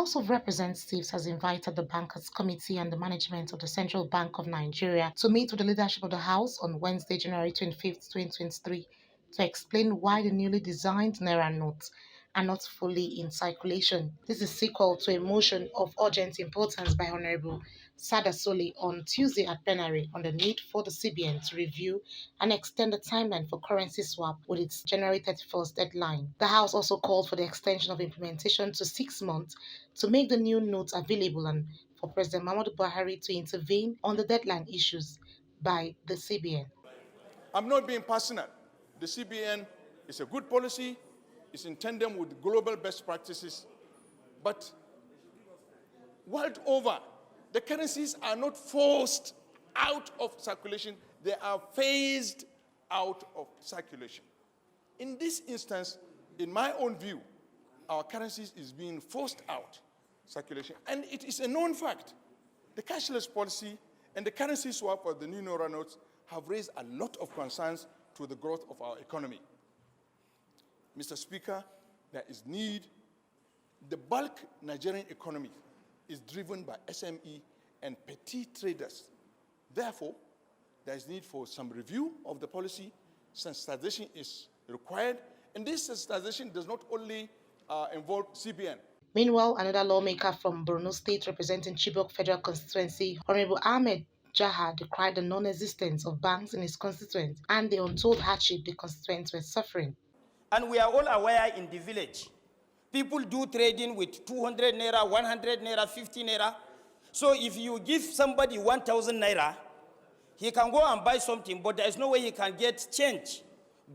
House of Representatives has invited the Bankers Committee and the management of the Central Bank of Nigeria to meet with the leadership of the House on Wednesday, January 25th, 2023, to explain why the newly designed Naira Notes are not fully in circulation. This is sequel to a motion of urgent importance by Honorable Sada Soli on Tuesday at plenary on the need for the CBN to review and extend the timeline for currency swap with its January 31st deadline. The House also called for the extension of implementation to 6 months to make the new notes available and for President Muhammadu Buhari to intervene on the deadline issues by the CBN. I'm not being personal. The CBN is a good policy. It's in tandem with global best practices. But world over, the currencies are not forced out of circulation. They are phased out of circulation. In this instance, in my own view, our currencies is being forced out circulation. And it is a known fact. The cashless policy and the currency swap of the new Naira notes have raised a lot of concerns to the growth of our economy. Mr. Speaker, there is need. The bulk Nigerian economy is driven by SME and petty traders. Therefore, there is need for some review of the policy. Sensitization is required. And this sensitization does not only involve CBN. Meanwhile, another lawmaker from Borno State representing Chibok Federal Constituency, Honorable Ahmed Jaha, decried the non-existence of banks in his constituent and the untold hardship the constituents were suffering. And we are all aware in the village, people do trading with 200 naira, 100 naira, 50 naira. So if you give somebody 1,000 naira, he can go and buy something, but there is no way he can get change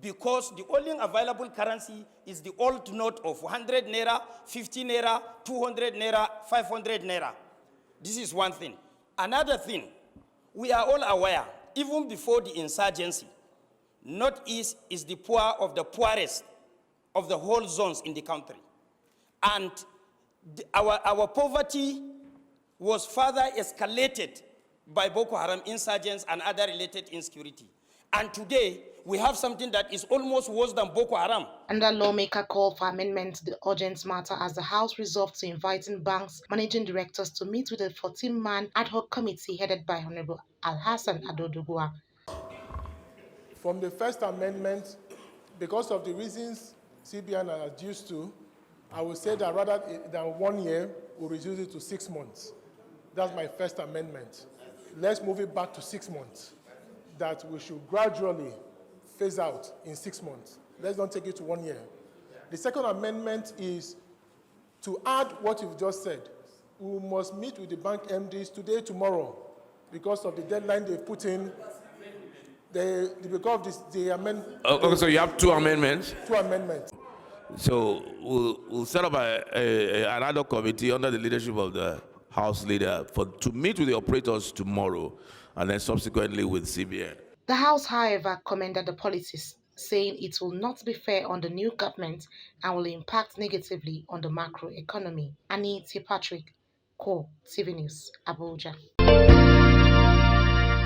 because the only available currency is the old note of 100 naira, 50 naira, 200 naira, 500 naira. This is one thing. Another thing, we are all aware, even before the insurgency, Northeast is the poor of the poorest of the whole zones in the country. And our poverty was further escalated by Boko Haram insurgents and other related insecurity. And today, we have something that is almost worse than Boko Haram. Another lawmaker called for amendment to the urgent matter as the House resolved to inviting banks' managing directors to meet with a 14-man ad hoc committee headed by Honorable Alhassan Adodugua. From the First Amendment, because of the reasons CBN are adduced to, I would say that rather than 1 year, we'll reduce it to 6 months. That's my First Amendment. Let's move it back to 6 months. That we should gradually phase out in 6 months. Let's not take it to 1 year. The Second Amendment is to add what you've just said. We must meet with the bank MDs today, tomorrow, because of the deadline they've put in. Because of the amendment. Okay, so you have 2 amendments? 2 amendments. So we'll set up another committee under the leadership of the House leader to meet with the operators tomorrow and then subsequently with CBN. The House, however, commended the policies, saying it will not be fair on the new government and will impact negatively on the macro economy. Annie T. Patrick, Core TV News, Abuja.